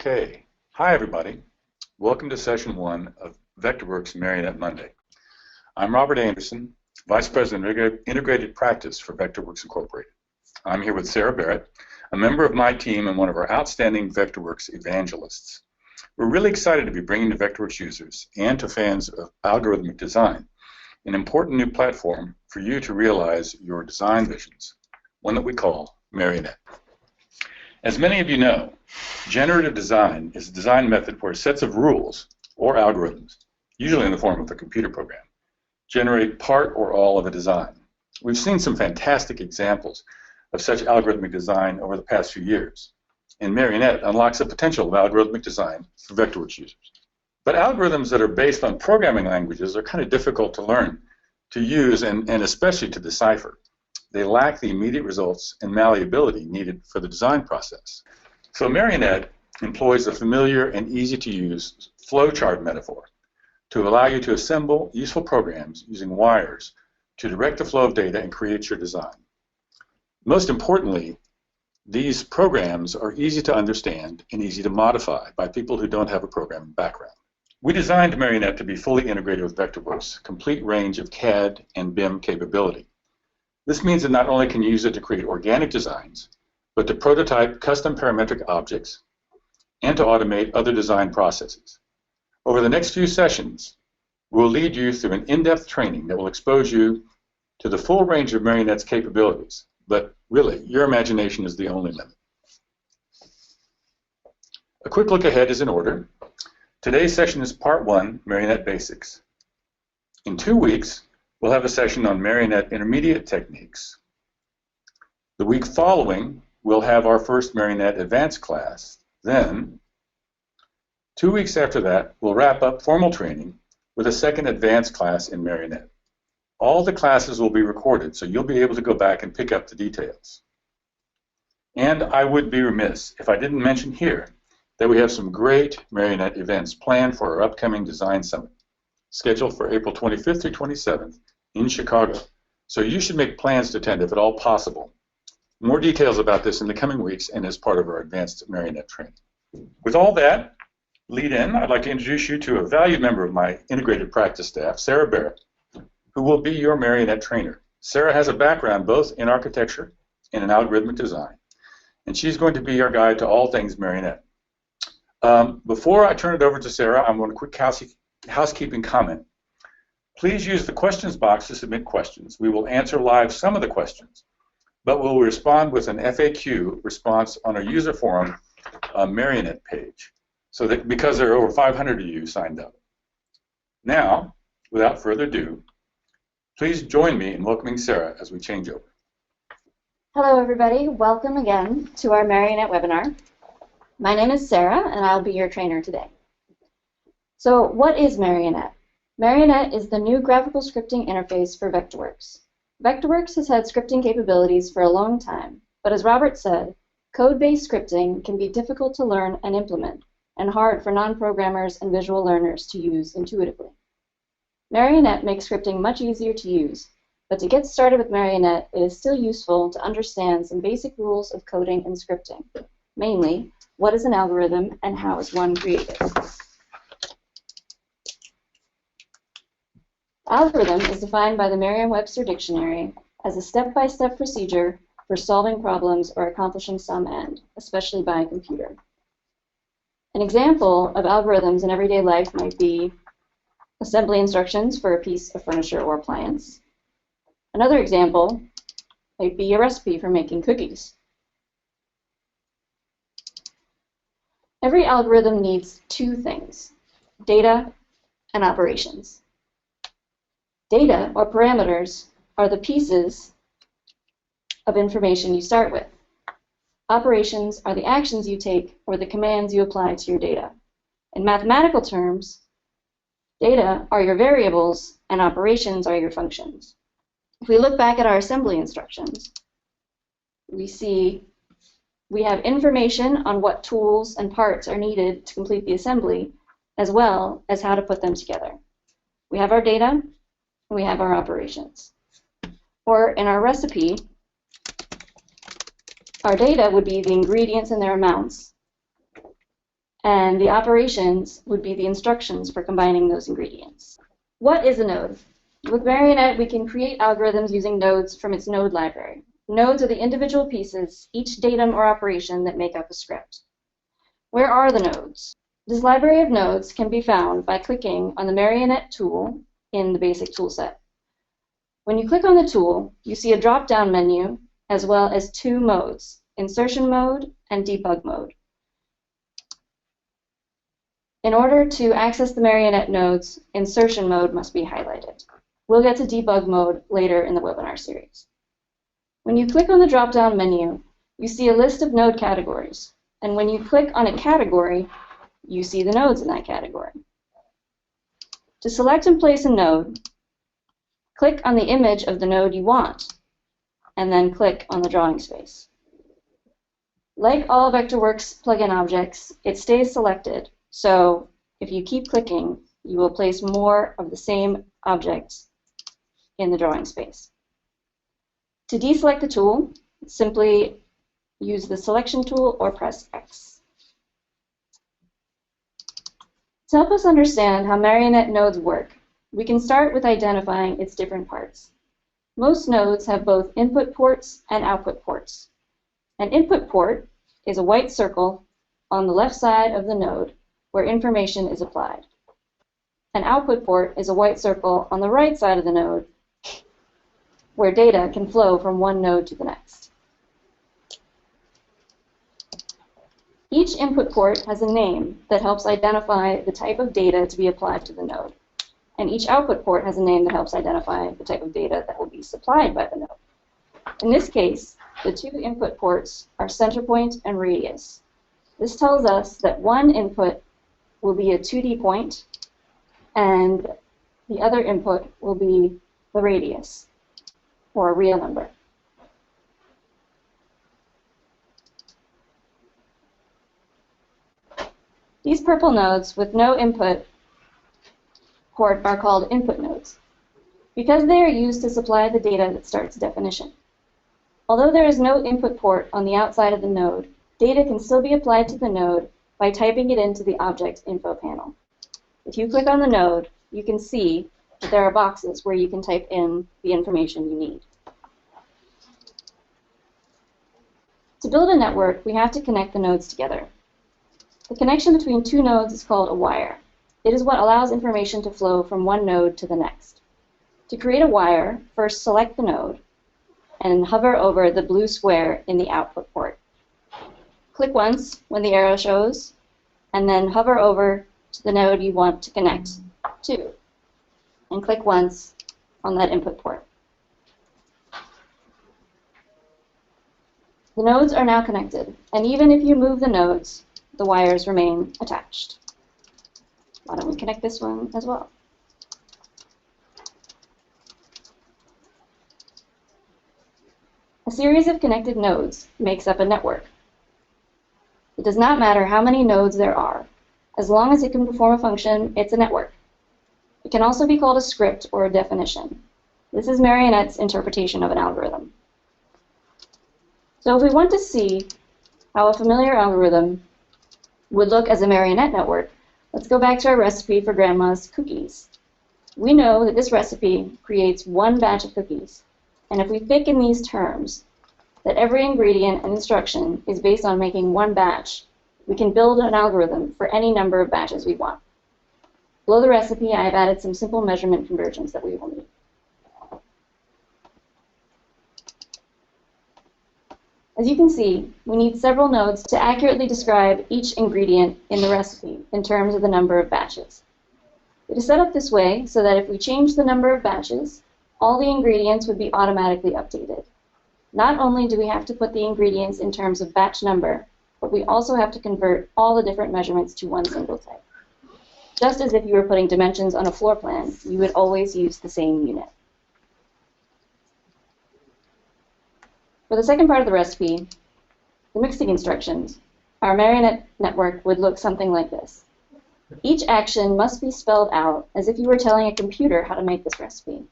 Okay. Hi, everybody. Welcome to session 1 of Vectorworks Marionette Monday. I'm Robert Anderson, Vice President of Integrated Practice for Vectorworks Incorporated. I'm here with Sarah Barrett, a member of my team and one of our outstanding Vectorworks evangelists. We're really excited to be bringing to Vectorworks users and to fans of algorithmic design an important new platform for you to realize your design visions, one that we call Marionette. As many of you know, generative design is a design method where sets of rules or algorithms, usually in the form of a computer program, generate part or all of a design. We've seen some fantastic examples of such algorithmic design over the past few years, and Marionette unlocks the potential of algorithmic design for Vectorworks users. But algorithms that are based on programming languages are kind of difficult to learn, to use, and especially to decipher. They lack the immediate results and malleability needed for the design process. So Marionette employs a familiar and easy-to-use flowchart metaphor to allow you to assemble useful programs using wires to direct the flow of data and create your design. Most importantly, these programs are easy to understand and easy to modify by people who don't have a programming background. We designed Marionette to be fully integrated with Vectorworks' complete range of CAD and BIM capability. This means that not only can you use it to create organic designs, but to prototype custom parametric objects and to automate other design processes. Over the next few sessions, we'll lead you through an in-depth training that will expose you to the full range of Marionette's capabilities. But really, your imagination is the only limit. A quick look ahead is in order. Today's session is Part 1, Marionette Basics. In 2 weeks, we'll have a session on Marionette Intermediate Techniques. The week following, we'll have our first Marionette Advanced class. Then, 2 weeks after that, we'll wrap up formal training with a second advanced class in Marionette. All the classes will be recorded, so you'll be able to go back and pick up the details. And I would be remiss if I didn't mention here that we have some great Marionette events planned for our upcoming Design Summit, scheduled for April 25th through 27th in Chicago. So you should make plans to attend if at all possible. More details about this in the coming weeks and as part of our advanced Marionette training. With all that lead in, I'd like to introduce you to a valued member of my integrated practice staff, Sarah Barrett, who will be your Marionette trainer. Sarah has a background both in architecture and in algorithmic design, and she's going to be our guide to all things Marionette. Before I turn it over to Sarah, I'm going to quick housekeeping comment. Please use the questions box to submit questions. We will answer live some of the questions, but we'll respond with an FAQ response on our user forum Marionette page, so that because there are over 500 of you signed up. Now, without further ado, please join me in welcoming Sarah as we change over. Hello, everybody. Welcome again to our Marionette webinar. My name is Sarah, and I'll be your trainer today. So, what is Marionette? Marionette is the new graphical scripting interface for Vectorworks. Vectorworks has had scripting capabilities for a long time, but as Robert said, code-based scripting can be difficult to learn and implement, and hard for non-programmers and visual learners to use intuitively. Marionette makes scripting much easier to use, but to get started with Marionette, it is still useful to understand some basic rules of coding and scripting, mainly, what is an algorithm and how is one created? Algorithm is defined by the Merriam-Webster Dictionary as a step-by-step procedure for solving problems or accomplishing some end, especially by a computer. An example of algorithms in everyday life might be assembly instructions for a piece of furniture or appliance. Another example might be a recipe for making cookies. Every algorithm needs two things: data and operations. Data, or parameters, are the pieces of information you start with. Operations are the actions you take or the commands you apply to your data. In mathematical terms, data are your variables and operations are your functions. If we look back at our assembly instructions, we see we have information on what tools and parts are needed to complete the assembly, as well as how to put them together. We have our data, and we have our operations. Or in our recipe, Our data would be the ingredients and their amounts, and the operations would be the instructions for combining those ingredients. What is a node? With Marionette, we can create algorithms using nodes from its node library. Nodes are the individual pieces, each datum or operation that make up a script. Where are the nodes? This library of nodes can be found by clicking on the Marionette tool in the basic toolset. When you click on the tool, you see a drop-down menu as well as two modes, insertion mode and debug mode. In order to access the Marionette nodes, insertion mode must be highlighted. We'll get to debug mode later in the webinar series. When you click on the drop-down menu, you see a list of node categories. And when you click on a category, you see the nodes in that category. To select and place a node, click on the image of the node you want, and then click on the drawing space. Like all Vectorworks plugin objects, it stays selected, so if you keep clicking, you will place more of the same objects in the drawing space. To deselect the tool, simply use the selection tool or press X. To help us understand how Marionette nodes work, we can start with identifying its different parts. Most nodes have both input ports and output ports. An input port is a white circle on the left side of the node where information is applied. An output port is a white circle on the right side of the node where data can flow from one node to the next. Each input port has a name that helps identify the type of data to be applied to the node, and each output port has a name that helps identify the type of data that will be supplied by the node. In this case, the two input ports are center point and radius. This tells us that one input will be a 2D point, and the other input will be the radius, or a real number. These purple nodes with no input port are called input nodes, because they are used to supply the data that starts definition. Although there is no input port on the outside of the node, data can still be applied to the node by typing it into the object info panel. If you click on the node, you can see that there are boxes where you can type in the information you need. To build a network, we have to connect the nodes together. The connection between two nodes is called a wire. It is what allows information to flow from one node to the next. To create a wire, first select the node and hover over the blue square in the output port. Click once when the arrow shows, and then hover over to the node you want to connect to, and click once on that input port. The nodes are now connected, and even if you move the nodes, the wires remain attached. Why don't we connect this one as well? A series of connected nodes makes up a network. It does not matter how many nodes there are. As long as it can perform a function, it's a network. It can also be called a script or a definition. This is Marionette's interpretation of an algorithm. So if we want to see how a familiar algorithm would look as a Marionette network, let's go back to our recipe for Grandma's cookies. We know that this recipe creates one batch of cookies, and if we think in these terms, that every ingredient and instruction is based on making one batch, we can build an algorithm for any number of batches we want. Below the recipe, I have added some simple measurement conversions that we will need. As you can see, we need several nodes to accurately describe each ingredient in the recipe in terms of the number of batches. It is set up this way so that if we change the number of batches, all the ingredients would be automatically updated. Not only do we have to put the ingredients in terms of batch number, but we also have to convert all the different measurements to one single type. Just as if you were putting dimensions on a floor plan, you would always use the same unit. For the second part of the recipe, the mixing instructions, our Marionette network would look something like this. Each action must be spelled out as if you were telling a computer how to make this recipe.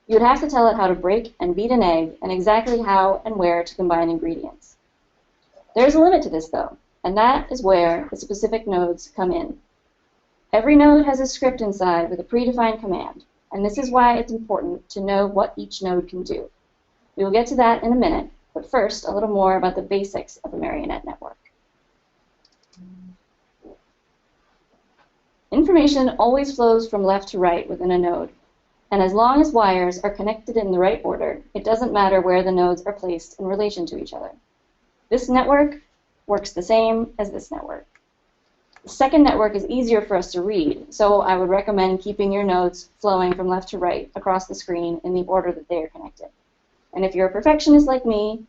You would have to tell it how to break and beat an egg and exactly how and where to combine ingredients. There is a limit to this, though. And that is where the specific nodes come in. Every node has a script inside with a predefined command, and this is why it's important to know what each node can do. We will get to that in a minute, but first, a little more about the basics of a Marionette network. Information always flows from left to right within a node, and as long as wires are connected in the right order, it doesn't matter where the nodes are placed in relation to each other. This network works the same as this network. The second network is easier for us to read, so I would recommend keeping your nodes flowing from left to right across the screen in the order that they are connected. And if you're a perfectionist like me,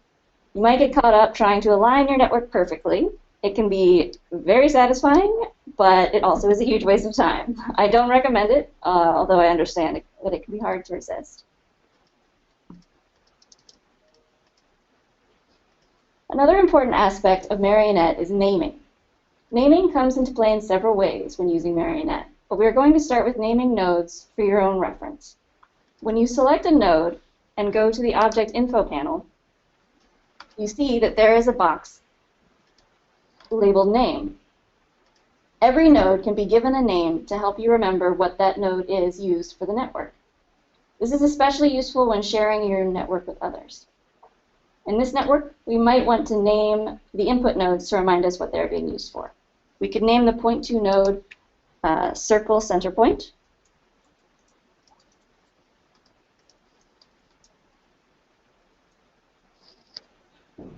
you might get caught up trying to align your network perfectly. It can be very satisfying, but it also is a huge waste of time. I don't recommend it, although I understand that it can be hard to resist. Another important aspect of Marionette is naming. Naming comes into play in several ways when using Marionette, but we're going to start with naming nodes for your own reference. When you select a node and go to the Object Info panel, you see that there is a box labeled Name. Every node can be given a name to help you remember what that node is used for the network. This is especially useful when sharing your network with others. In this network, we might want to name the input nodes to remind us what they're being used for. We could name the point 2 node circle center point.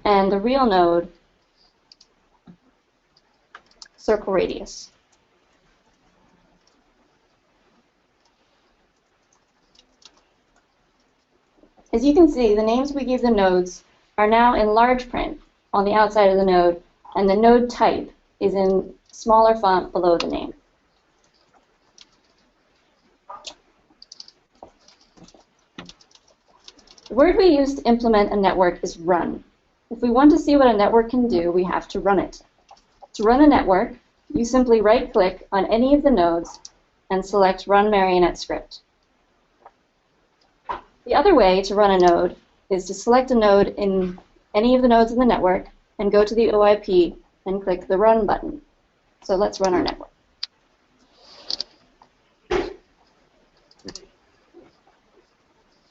And the real node circle radius. As you can see, the names we give the nodes are now in large print on the outside of the node, and the node type is in smaller font below the name. The word we use to implement a network is run. If we want to see what a network can do, we have to run it. To run a network, you simply right-click on any of the nodes and select Run Marionette Script. The other way to run a node is to select a node in any of the nodes in the network and go to the OIP and click the Run button. So let's run our network.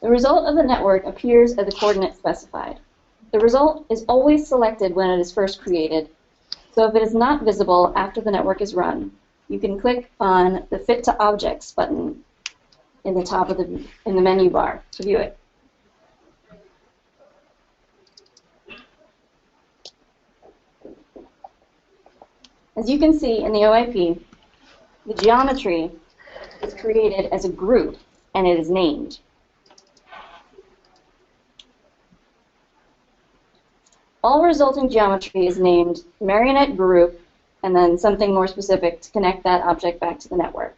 The result of the network appears at the coordinate specified. The result is always selected when it is first created, so if it is not visible after the network is run, you can click on the Fit to Objects button in the top of the menu bar to view it. As you can see in the OIP, the geometry is created as a group and it is named. All resulting geometry is named Marionette Group and then something more specific to connect that object back to the network.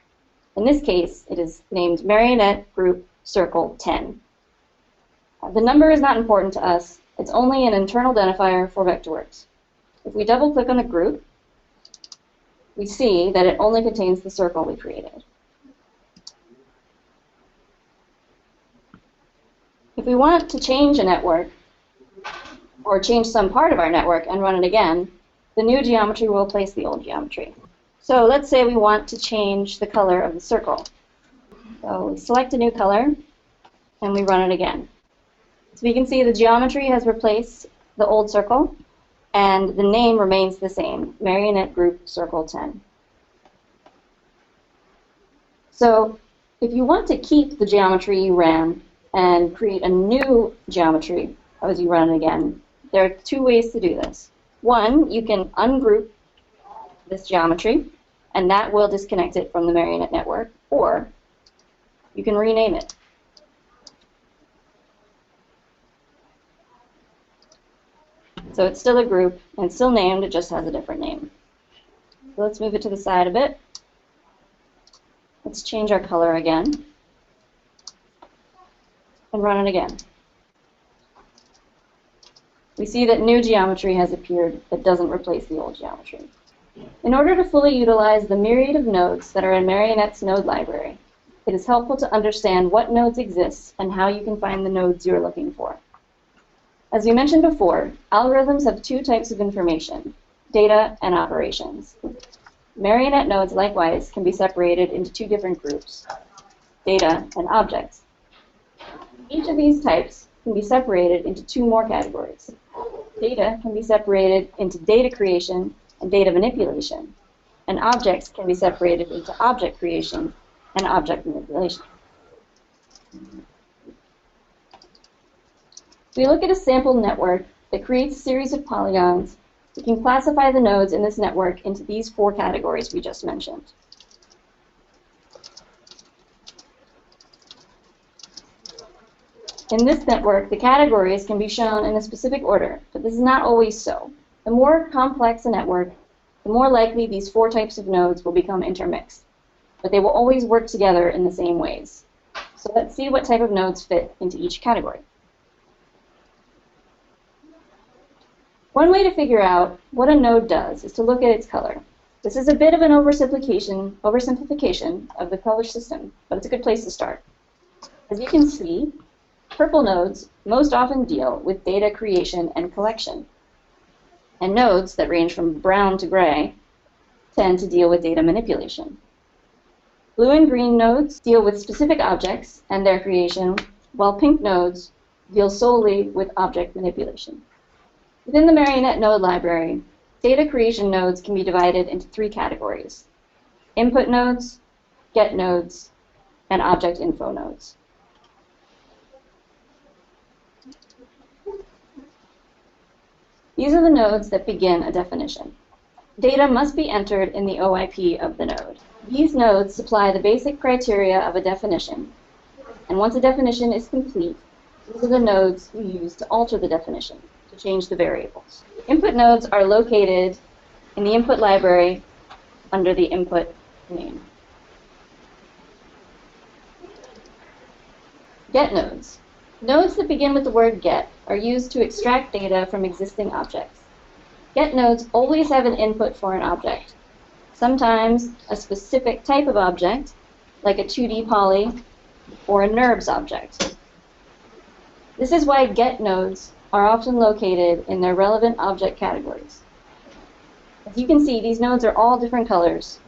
In this case, it is named Marionette Group Circle 10. The number is not important to us. It's only an internal identifier for Vectorworks. If we double-click on the group, we see that it only contains the circle we created. If we want to change a network, or change some part of our network and run it again, the new geometry will replace the old geometry. So let's say we want to change the color of the circle. So we select a new color, and we run it again. So we can see the geometry has replaced the old circle, and the name remains the same, Marionette Group Circle 10. So if you want to keep the geometry you ran and create a new geometry as you run it again, there are two ways to do this. One, you can ungroup this geometry, and that will disconnect it from the Marionette network, or you can rename it. So it's still a group, and it's still named, it just has a different name. So let's move it to the side a bit. Let's change our color again, and run it again. We see that new geometry has appeared that doesn't replace the old geometry. In order to fully utilize the myriad of nodes that are in Marionette's node library, it is helpful to understand what nodes exist and how you can find the nodes you are looking for. As we mentioned before, algorithms have two types of information, data, and operations. Marionette nodes, likewise, can be separated into two different groups, data and objects. Each of these types can be separated into two more categories. Data can be separated into data creation and data manipulation, and objects can be separated into object creation and object manipulation. If we look at a sample network that creates a series of polygons, we can classify the nodes in this network into these four categories we just mentioned. In this network, the categories can be shown in a specific order, but this is not always so. The more complex a network, the more likely these four types of nodes will become intermixed, but they will always work together in the same ways. So let's see what type of nodes fit into each category. One way to figure out what a node does is to look at its color. This is a bit of an oversimplification of the color system, but it's a good place to start. As you can see, purple nodes most often deal with data creation and collection, and nodes that range from brown to gray tend to deal with data manipulation. Blue and green nodes deal with specific objects and their creation, while pink nodes deal solely with object manipulation. Within the Marionette node library, data creation nodes can be divided into three categories: input nodes, get nodes, and object info nodes. These are the nodes that begin a definition. Data must be entered in the OIP of the node. These nodes supply the basic criteria of a definition, and once a definition is complete, these are the nodes we use to alter the definition, to change the variables. Input nodes are located in the input library under the input name. Get nodes. Nodes that begin with the word get are used to extract data from existing objects. Get nodes always have an input for an object, sometimes a specific type of object, like a 2D poly or a NURBS object. This is why get nodes are often located in their relevant object categories. As you can see, these nodes are all different colors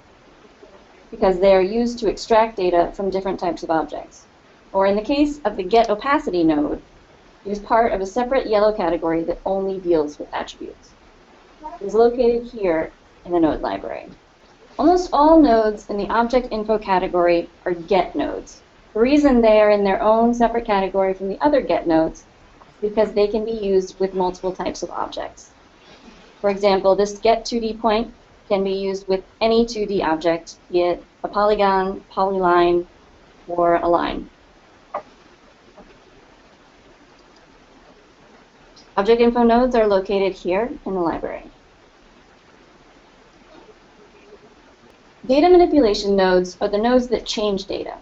because they are used to extract data from different types of objects. Or in the case of the get opacity node, it is part of a separate yellow category that only deals with attributes. It is located here in the node library. Almost all nodes in the object info category are get nodes. The reason they are in their own separate category from the other get nodes is because they can be used with multiple types of objects. For example, this get 2D point can be used with any 2D object, be it a polygon, polyline, or a line. Object info nodes are located here in the library. Data manipulation nodes are the nodes that change data.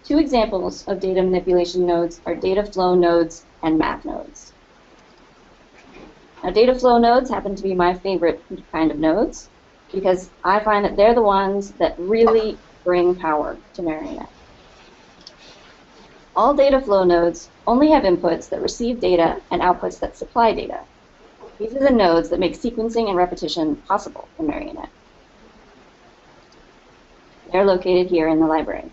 Two examples of data manipulation nodes are data flow nodes and math nodes. Now, data flow nodes happen to be my favorite kind of nodes because I find that they're the ones that really bring power to Marionette. All data flow nodes only have inputs that receive data and outputs that supply data. These are the nodes that make sequencing and repetition possible in Marionette. They're located here in the library.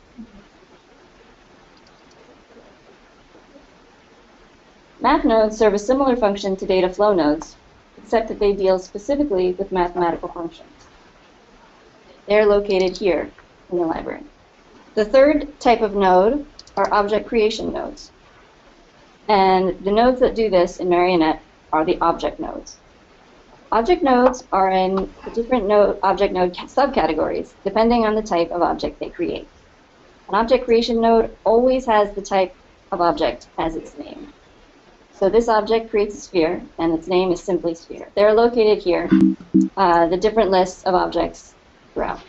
Math nodes serve a similar function to data flow nodes, except that they deal specifically with mathematical functions. They're located here in the library. The third type of node are object creation nodes. And the nodes that do this in Marionette are the object nodes. Object nodes are in the different object node subcategories, depending on the type of object they create. An object creation node always has the type of object as its name. So this object creates a sphere, and its name is simply sphere. They're located here, the different lists of objects throughout.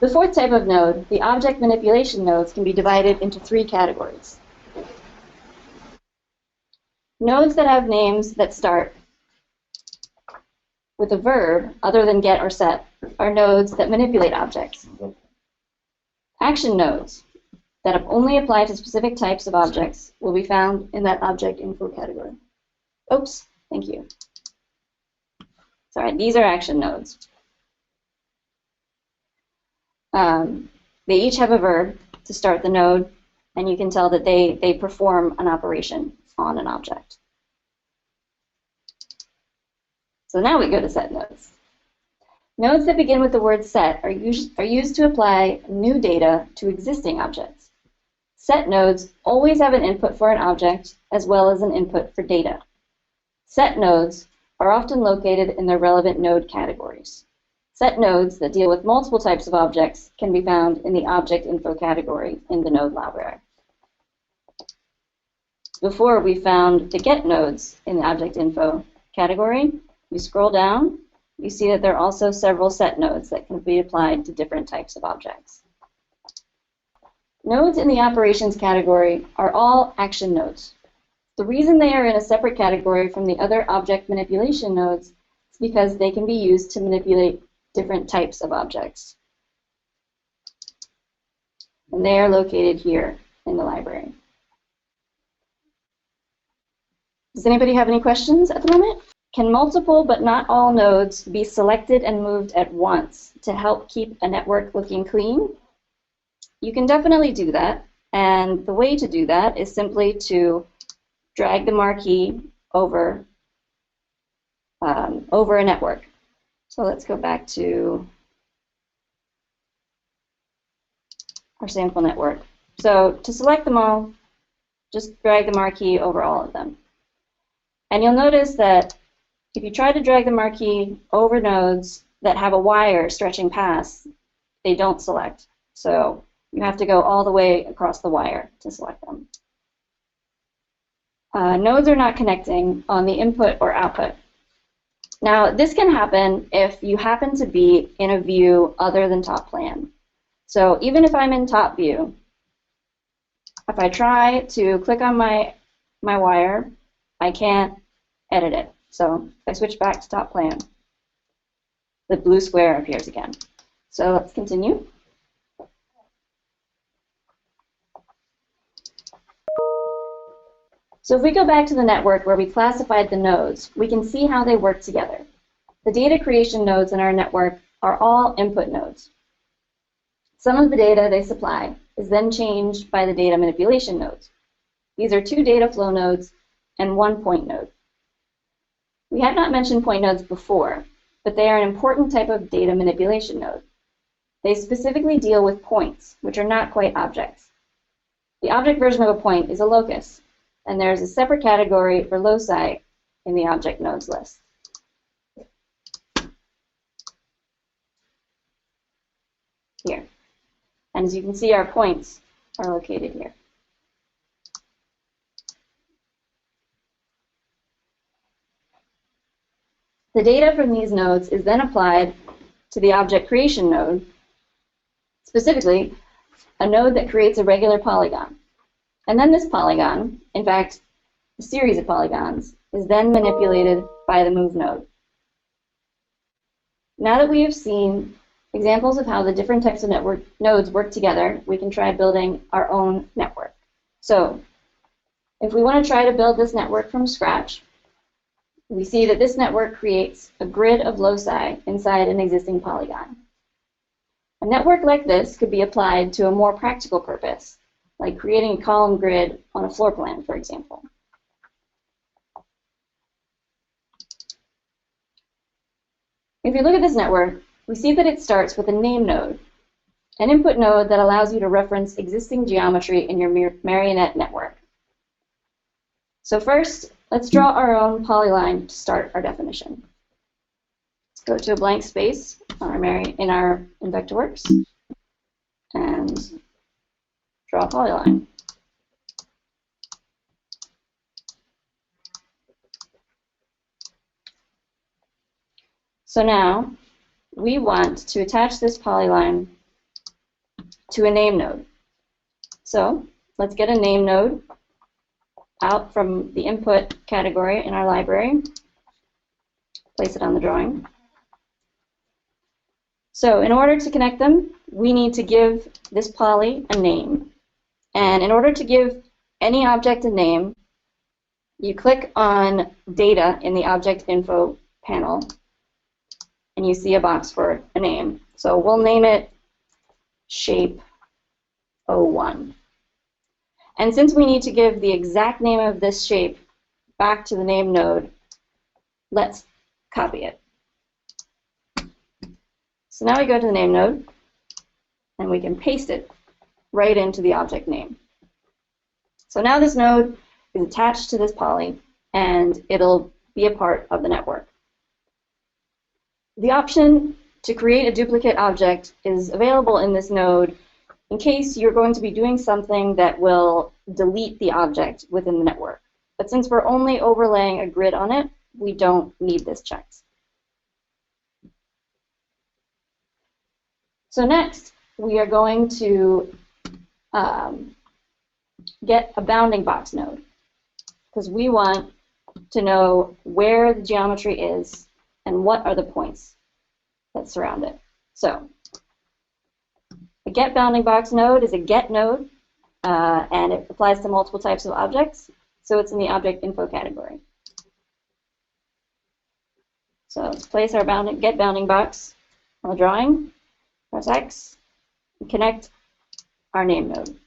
The fourth type of node, the object manipulation nodes, can be divided into three categories. Nodes that have names that start with a verb other than get or set are nodes that manipulate objects. Action nodes that only apply to specific types of objects will be found in that object info category. Oops, thank you. Sorry, these are action nodes. They each have a verb to start the node, and you can tell that they perform an operation on an object. So now we go to set nodes. Nodes that begin with the word set are used to apply new data to existing objects. Set nodes always have an input for an object as well as an input for data. Set nodes are often located in their relevant node categories. Set nodes that deal with multiple types of objects can be found in the object info category in the node library. Before, we found the get nodes in the object info category. You scroll down, you see that there are also several set nodes that can be applied to different types of objects. Nodes in the operations category are all action nodes. The reason they are in a separate category from the other object manipulation nodes is because they can be used to manipulate different types of objects. And they are located here in the library. Does anybody have any questions at the moment? Can multiple but not all nodes be selected and moved at once to help keep a network looking clean? You can definitely do that, and the way to do that is simply to drag the marquee over a network. So let's go back to our sample network. So to select them all, just drag the marquee over all of them. And you'll notice that if you try to drag the marquee over nodes that have a wire stretching past, they don't select. So you have to go all the way across the wire to select them. Nodes are not connecting on the input or output. Now, this can happen if you happen to be in a view other than top plan. So even if I'm in top view, if I try to click on my wire, I can't edit it. So if I switch back to top plan, the blue square appears again. So let's continue. So if we go back to the network where we classified the nodes, we can see how they work together. The data creation nodes in our network are all input nodes. Some of the data they supply is then changed by the data manipulation nodes. These are 2 data flow nodes and 1 point node. We had not mentioned point nodes before, but they are an important type of data manipulation node. They specifically deal with points, which are not quite objects. The object version of a point is a locus, and there is a separate category for loci in the object nodes list. Here. And as you can see, our points are located here. The data from these nodes is then applied to the object creation node, specifically a node that creates a regular polygon. And then this polygon, in fact, a series of polygons, is then manipulated by the move node. Now that we have seen examples of how the different types of network nodes work together, we can try building our own network. So if we want to try to build this network from scratch, we see that this network creates a grid of loci inside an existing polygon. A network like this could be applied to a more practical purpose, like creating a column grid on a floor plan, for example. If you look at this network, we see that it starts with a name node, an input node that allows you to reference existing geometry in your Marionette network. So first, let's draw our own polyline to start our definition. Let's go to a blank space on in Vectorworks and draw a polyline. So now we want to attach this polyline to a name node. So let's get a name node out from the input category in our library, place it on the drawing. So in order to connect them, we need to give this poly a name. And in order to give any object a name, you click on data in the object info panel, and you see a box for a name. So we'll name it shape 01. And since we need to give the exact name of this shape back to the name node, let's copy it. So now we go to the name node, and we can paste it right into the object name. So now this node is attached to this poly, and it'll be a part of the network. The option to create a duplicate object is available in this node in case you're going to be doing something that will delete the object within the network. But since we're only overlaying a grid on it, we don't need this checked. So next, we are going to get a bounding box node, because we want to know where the geometry is and what are the points that surround it. So a get bounding box node is a get node, and it applies to multiple types of objects, so it's in the object info category. So let's place our get bounding box on the drawing, press X, and connect our name node.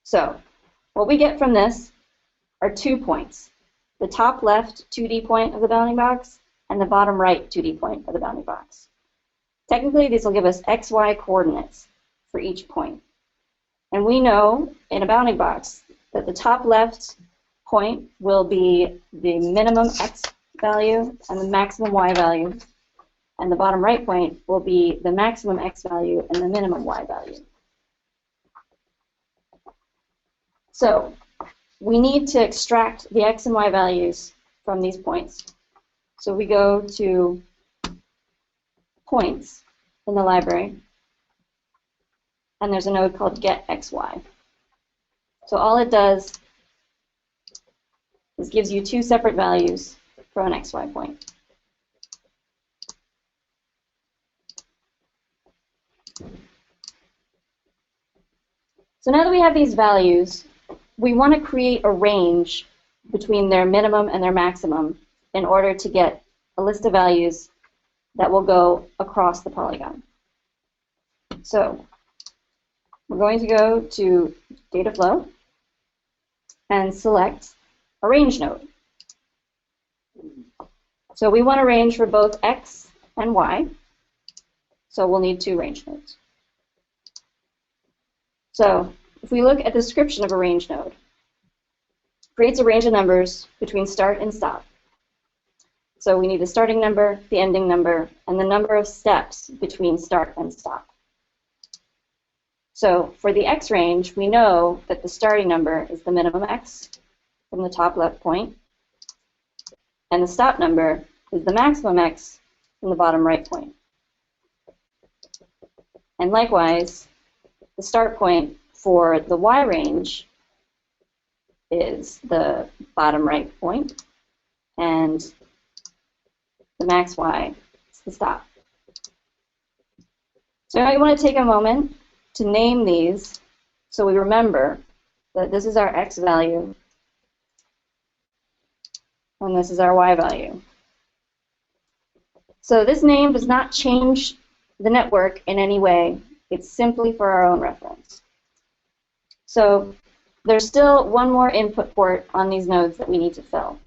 So what we get from this are 2 points, the top left 2D point of the bounding box and the bottom right 2D point of the bounding box. Technically, these will give us XY coordinates for each point. And we know in a bounding box that the top left point will be the minimum X value and the maximum Y value, and the bottom right point will be the maximum X value and the minimum Y value. So we need to extract the X and Y values from these points. So we go to points in the library, and there's a node called getXY. So all it does is gives you 2 separate values for an XY point. So now that we have these values, we want to create a range between their minimum and their maximum in order to get a list of values that will go across the polygon. So we're going to go to data flow and select a range node. So we want a range for both X and Y, so we'll need 2 range nodes. So if we look at the description of a range node, it creates a range of numbers between start and stop. So we need the starting number, the ending number, and the number of steps between start and stop. So for the X range, we know that the starting number is the minimum X from the top left point, and the stop number is the maximum X from the bottom right point. And likewise, the start point for the Y range is the bottom right point, and the max Y is the stop. So now you want to take a moment to name these so we remember that this is our X value and this is our Y value. So this name does not change the network in any way. It's simply for our own reference. So there's still one more input port on these nodes that we need to fill.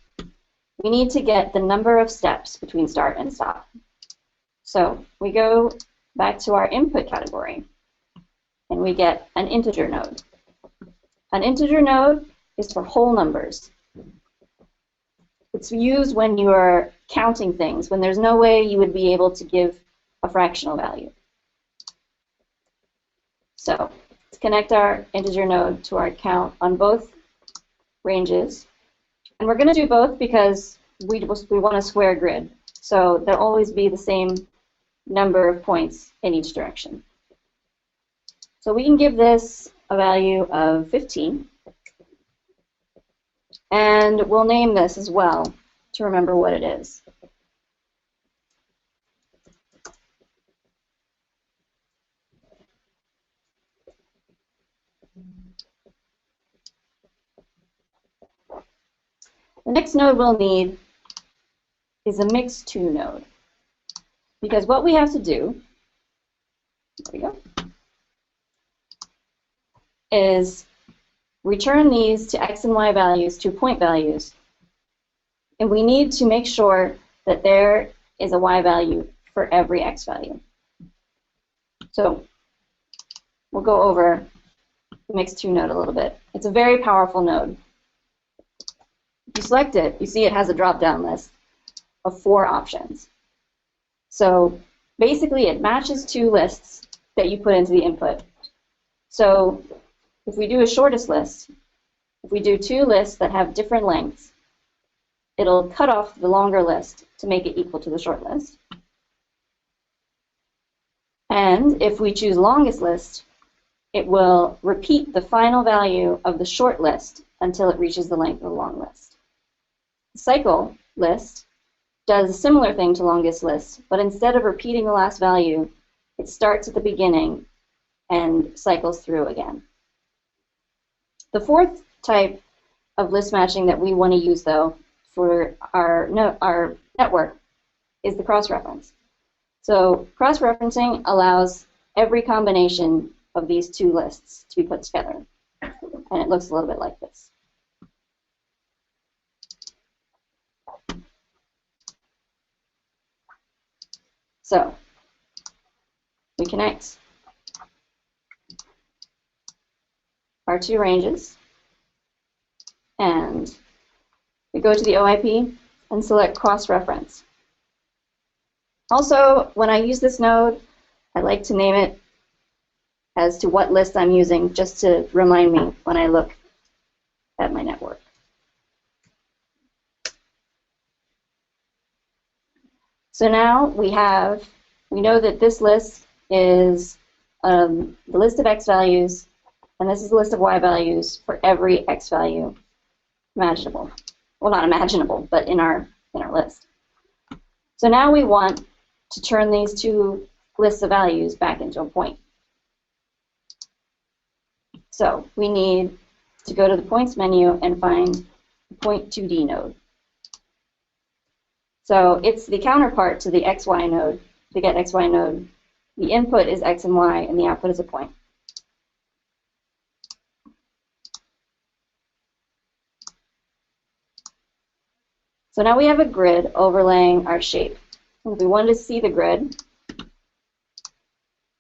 We need to get the number of steps between start and stop. So we go back to our input category, and we get an integer node. An integer node is for whole numbers. It's used when you are counting things, when there's no way you would be able to give a fractional value. So let's connect our integer node to our count on both ranges. And we're going to do both because we want a square grid. So there'll always be the same number of points in each direction. So we can give this a value of 15. And we'll name this as well to remember what it is. The next node we'll need is a mix2 node. Because what we have to do, there we go, is return these to x and y values to point values. And we need to make sure that there is a y value for every x value. So we'll go over the mix2 node a little bit. It's a very powerful node. If you select it, you see it has a drop-down list of 4 options. So basically it matches 2 lists that you put into the input. So if we do a shortest list, if we do 2 lists that have different lengths, it'll cut off the longer list to make it equal to the short list. And if we choose longest list, it will repeat the final value of the short list until it reaches the length of the long list. The cycle list does a similar thing to longest list, but instead of repeating the last value, it starts at the beginning and cycles through again. The 4th type of list matching that we want to use, though, for our network is the cross-reference. So cross-referencing allows every combination of these 2 lists to be put together. And it looks a little bit like this. So we connect our 2 ranges, and we go to the OIP and select cross-reference. Also, when I use this node, I like to name it as to what list I'm using, just to remind me when I look at my network. So now we know that this list is the list of x values, and this is the list of y values for every x value imaginable. Well, not imaginable, but in our list. So now we want to turn these 2 lists of values back into a point. So we need to go to the points menu and find the point 2D node. So it's the counterpart to the XY node. To get XY node, the input is x and y, and the output is a point. So now we have a grid overlaying our shape. And if we wanted to see the grid,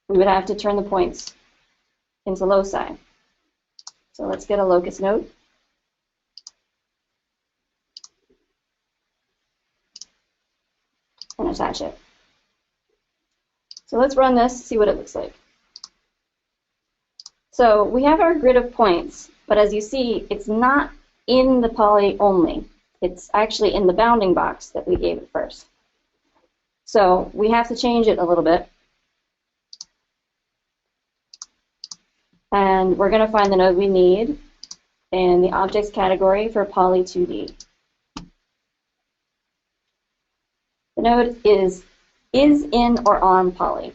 we would have to turn the points into loci. So let's get a locus node. And attach it. So let's run this, see what it looks like. So we have our grid of points, but as you see, it's not in the poly only. It's actually in the bounding box that we gave it first. So we have to change it a little bit. And we're going to find the node we need in the objects category for poly 2D. The node is in or on poly.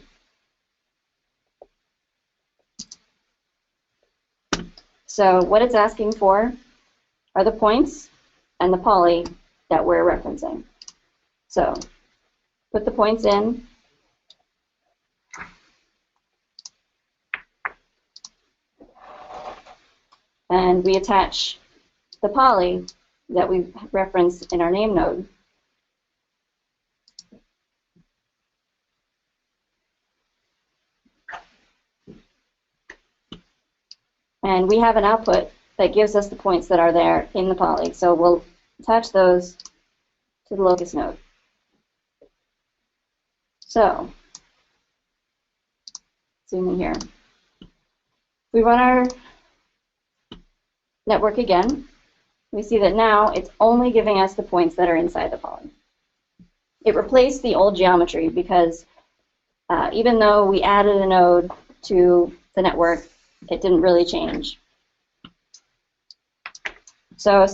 So what it's asking for are the points and the poly that we're referencing. So put the points in. And we attach the poly that we referenced in our name node. And we have an output that gives us the points that are there in the poly. So we'll attach those to the locus node. So, zoom in here. We run our network again. We see that now it's only giving us the points that are inside the poly. It replaced the old geometry because even though we added a node to the network, it didn't really change. So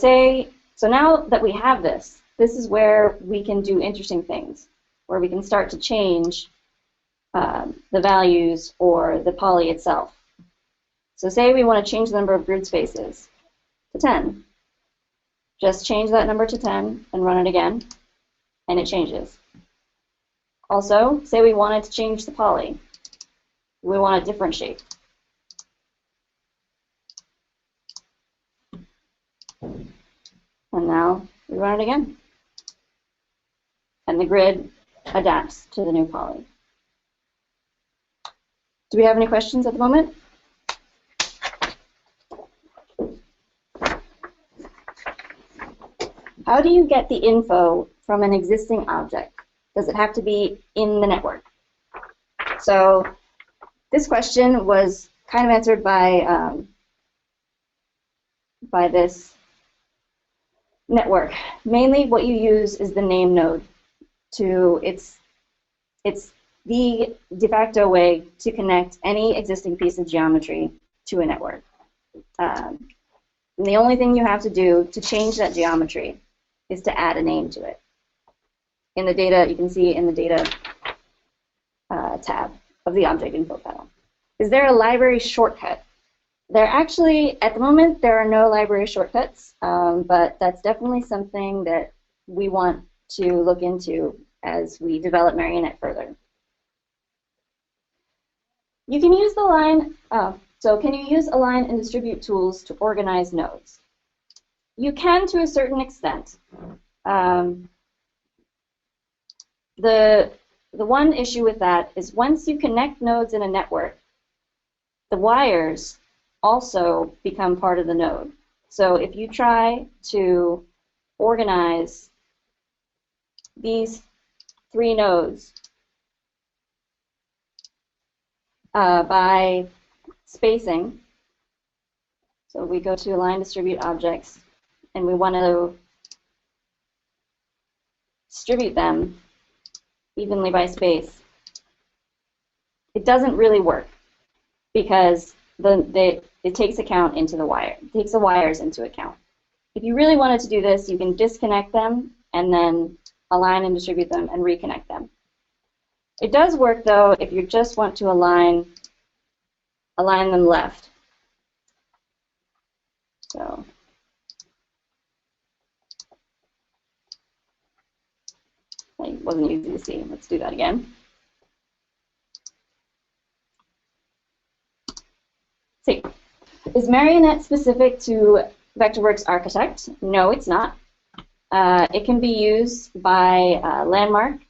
now that we have this is where we can do interesting things, where we can start to change the values or the poly itself. So say we want to change the number of grid spaces to 10. Just change that number to 10 and run it again, and it changes. Also, say we wanted to change the poly. We want a different shape. And now we run it again. And the grid adapts to the new poly. Do we have any questions at the moment? How do you get the info from an existing object? Does it have to be in the network? So this question was kind of answered by this network. Mainly what you use is the name node. It's the de facto way to connect any existing piece of geometry to a network. And the only thing you have to do to change that geometry is to add a name to it. In the data, you can see in the data tab of the object info panel. Is there a library shortcut? There actually, at the moment, there are no library shortcuts, but that's definitely something that we want to look into as we develop Marionette further. You can use the line, so can you use align and distribute tools to organize nodes? You can to a certain extent. The one issue with that is once you connect nodes in a network, the wires also become part of the node. So if you try to organize these 3 nodes by spacing, so we go to align distribute objects, and we want to distribute them evenly by space, it doesn't really work because it takes account into the wire. It takes the wires into account. If you really wanted to do this, you can disconnect them and then align and distribute them and reconnect them. It does work though if you just want to align them left. So it wasn't easy to see. Let's do that again. See, is Marionette specific to Vectorworks Architect? No, it's not. It can be used by Landmark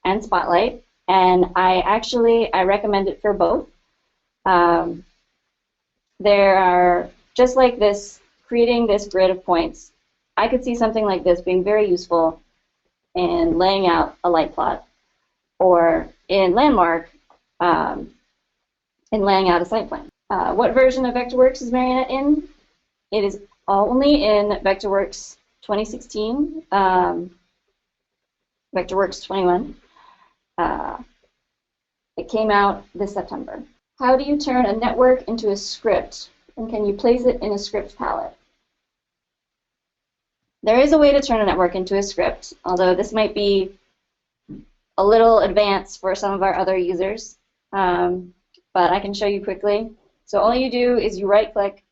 and Spotlight, and I recommend it for both. There are, just like this, creating this grid of points. I could see something like this being very useful in laying out a light plot, or in Landmark, in laying out a site plan. What version of Vectorworks is Marionette in? It is only in Vectorworks 2016, Vectorworks 21. It came out this September. How do you turn a network into a script, and can you place it in a script palette? There is a way to turn a network into a script, although this might be a little advanced for some of our other users, but I can show you quickly. So all you do is you right-click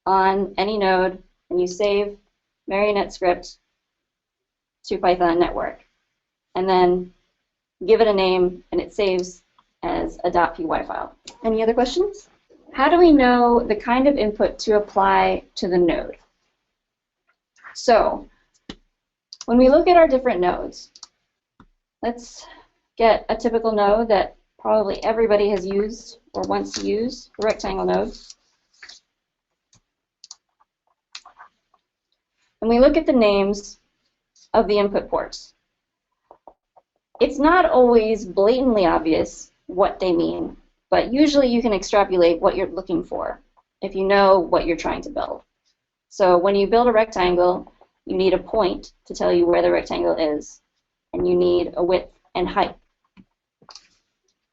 on any node, and you save Marionette-Script to Python network, and then give it a name, and it saves as a .py file. Any other questions? How do we know the kind of input to apply to the node? So when we look at our different nodes, let's get a typical node that probably everybody has used or wants to use, a rectangle node. And we look at the names of the input ports. It's not always blatantly obvious what they mean, but usually you can extrapolate what you're looking for if you know what you're trying to build. So when you build a rectangle, you need a point to tell you where the rectangle is, and you need a width and height.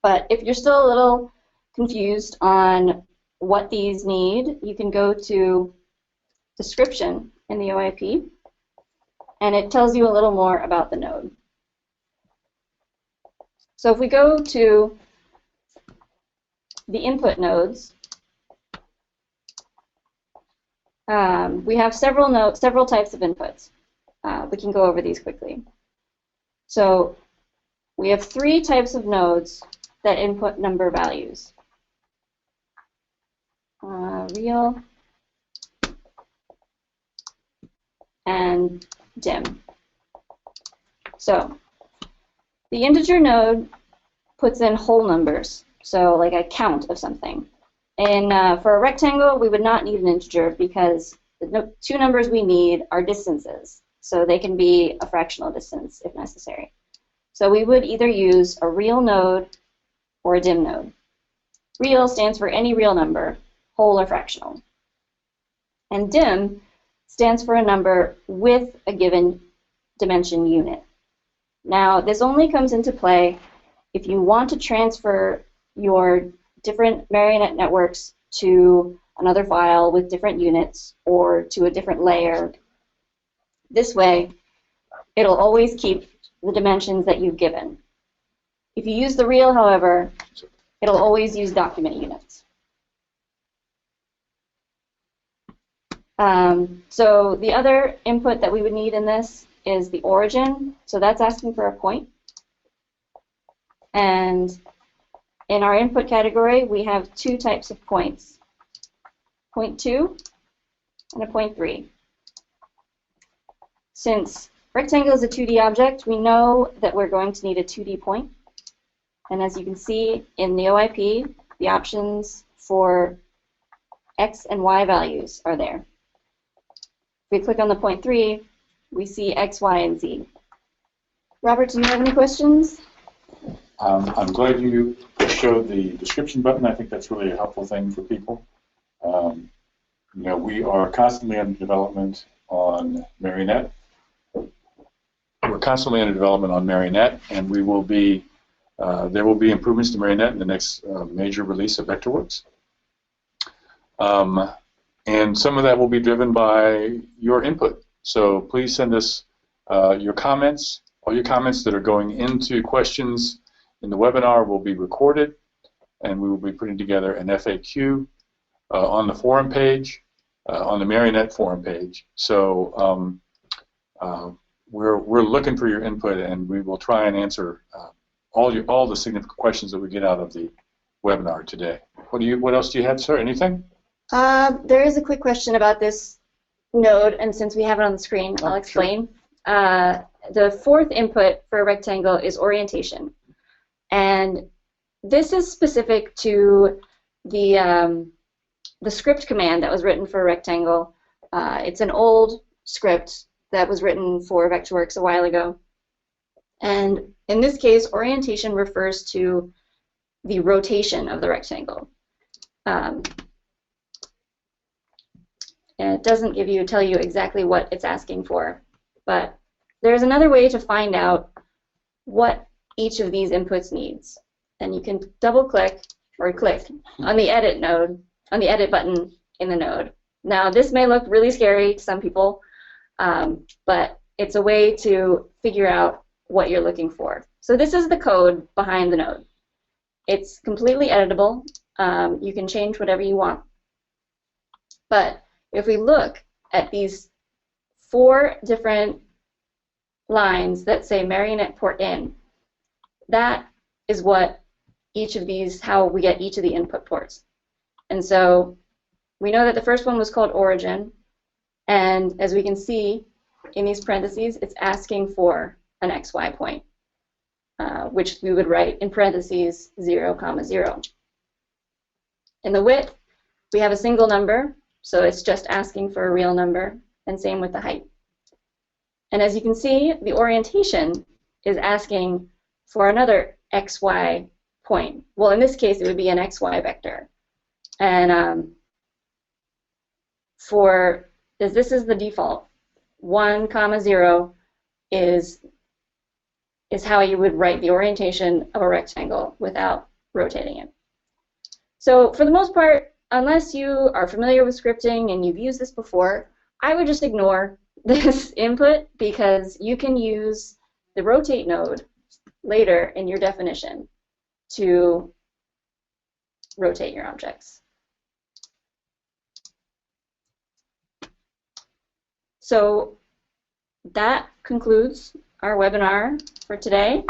But if you're still a little confused on what these need, you can go to description in the OIP, and it tells you a little more about the node. So if we go to the input nodes, we have several types of inputs. We can go over these quickly. So we have three types of nodes that input number values. Real and dim. So the integer node puts in whole numbers, so like a count of something. And for a rectangle, we would not need an integer because the two numbers we need are distances. So they can be a fractional distance if necessary. So we would either use a real node or a dim node. Real stands for any real number, whole or fractional. And dim stands for a number with a given dimension unit. Now, this only comes into play if you want to transfer your different marionette networks to another file with different units or to a different layer. This way, it'll always keep the dimensions that you've given. If you use the real, however, it'll always use document units. So the other input that we would need in this is the origin. So that's asking for a point. And in our input category, we have two types of points, point 2 and a point 3. Since rectangle is a 2D object, we know that we're going to need a 2D point. And as you can see in the OIP, the options for X and Y values are there. If we click on the point 3, we see X, Y, and Z. Robert, do you have any questions? I'm glad you showed the description button. I think that's really a helpful thing for people. You know, we are constantly under development on Marionette. We're constantly under development on Marionette, and we will be there will be improvements to Marionette in the next major release of Vectorworks. And some of that will be driven by your input. So please send us your comments. All your comments that are going into questions in the webinar will be recorded, and we will be putting together an FAQ on the forum page, on the Marionette forum page. So we're looking for your input, and we will try and answer all the significant questions that we get out of the webinar today. What else do you have, sir? Anything? There is a quick question about this node, and since we have it on the screen, I'll explain. Sure. The fourth input for a rectangle is orientation, and this is specific to the script command that was written for a rectangle. It's an old script that was written for Vectorworks a while ago, and in this case, orientation refers to the rotation of the rectangle. And it doesn't tell you exactly what it's asking for, but there's another way to find out what each of these inputs needs. And you can double-click or click on the edit node, on the edit button in the node. Now, this may look really scary to some people, but it's a way to figure out what you're looking for. So this is the code behind the node. It's completely editable. You can change whatever you want. But if we look at these 4 different lines that say Marionette port in, that is what each of these, how we get each of the input ports. And so we know that the first one was called origin, and as we can see in these parentheses, it's asking for an XY point, which we would write in parentheses 0, 0. In the width, we have a single number, so it's just asking for a real number, and same with the height. And as you can see, the orientation is asking for another XY point. Well, in this case, it would be an XY vector. And this is the default, 1, 0 is how you would write the orientation of a rectangle without rotating it. So for the most part, unless you are familiar with scripting and you've used this before, I would just ignore this input because you can use the rotate node later in your definition to rotate your objects. So that concludes our webinar for today.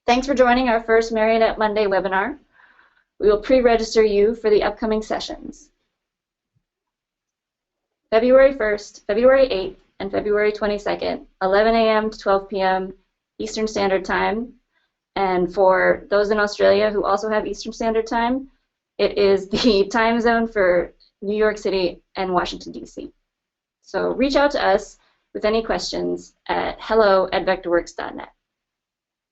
Thanks for joining our first Marionette Monday webinar. We will pre-register you for the upcoming sessions. February 1st, February 8th, and February 22nd, 11 a.m. to 12 p.m. Eastern Standard Time. And for those in Australia who also have Eastern Standard Time, it is the time zone for New York City and Washington, D.C. So reach out to us with any questions at hello@vectorworks.net.